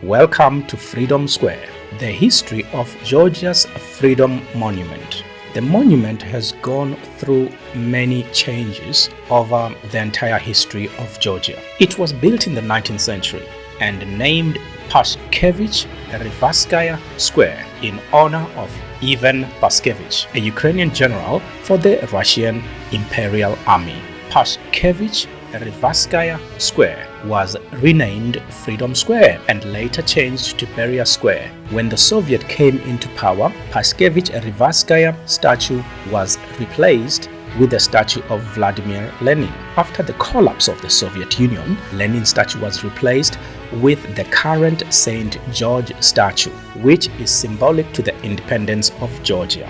Welcome to Freedom Square, the history of Georgia's Freedom Monument. The monument has gone through many changes over the entire history of Georgia. It was built in the 19th century and named Pashkevich Rivskaya Square in honor of Ivan Pashkevich, a Ukrainian general for the Russian Imperial Army. Pashkevich Rivskaya Square was renamed Freedom Square and later changed to Beria Square. When the Soviet came into power, Pashkevich Rivskaya statue was replaced with the statue of Vladimir Lenin. After the collapse of the Soviet Union, Lenin's statue was replaced with the current St. George statue, which is symbolic to the independence of Georgia.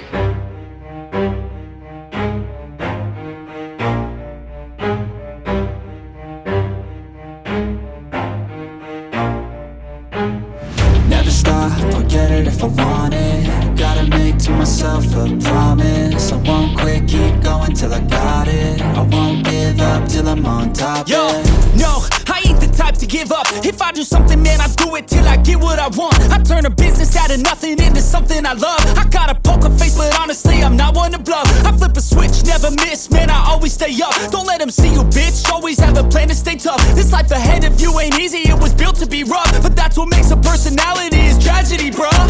Never stop, I'll get it if I want it. Gotta make to myself a promise. I won't quit, keep going till I got it. I won't give up till I'm on top. Yo, no, I ain't the type to give up. If I do something, man, I do it till I get what I want. I turn a business out of nothing into something I love. I got a poker face, but honestly, I'm not one to bluff. I flip a switch, never miss, man, I always stay up. Don't let them see you, bitch, always have a plan to stay tough. This life ahead of you ain't easy, it was built to be rough. But that's what makes a personality, is tragedy, bruh.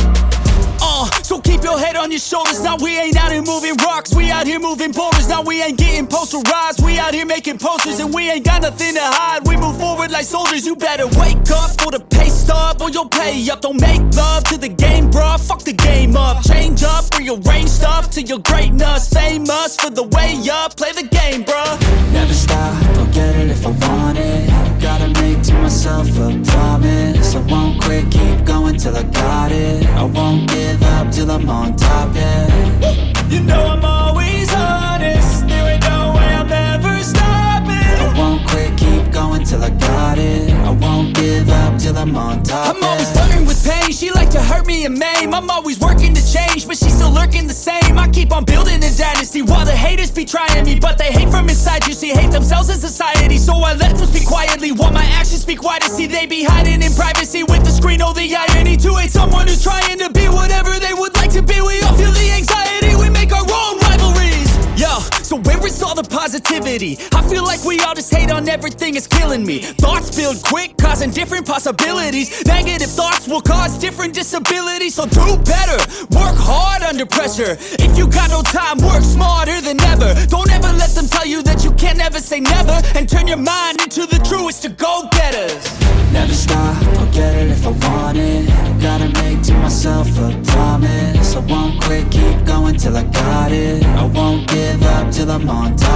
So keep your head on your shoulders. Now we ain't out here moving rocks, we out here moving boulders. Now we ain't getting posterized, we out here making posters. And we ain't got nothing to hide, we move forward like soldiers. You better wake up for the pay stub or you'll pay up. Don't make love to the game, bruh, fuck the game up. Change up, rearrange stuff to your greatness. Famous for the way up, play the game, bruh. Never stop, I'll get it if I want it. Gotta make to myself a promise. I won't quit, keep going till I got it. I won't give up till I'm on top, yeah. You know I'm always honest, there ain't no way I'm ever stopping. I won't quit, keep going till I got it. I won't give up till I'm on top, I'm always flirting with pain, she like to hurt me and maim. I'm always working to change, but she's still lurking the same. I keep on building a dynasty while the haters be trying me. But they hate from inside, you see, hate themselves in society. So I let them speak quietly while my actions speak wider. See, they be hiding in privacy with the screen, oh the irony. To hate someone who's trying to be whatever they would like to be. We all feel the anxiety, we make our own rivalries. Yo, so where is all the positivity? I feel like we all just hate on everything, it's killing me. Thoughts build quick, causing different possibilities. Negative thoughts will cause different disabilities. So do better, work hard under pressure. If you got no time, work smarter than ever. Don't ever let them tell you that you can't never say never. And turn your mind into the truest of go-getters. Never stop, I'll get it if I want it. Gotta make to myself a promise. I won't quit, keep going till I got it. I won't give up till I'm on top.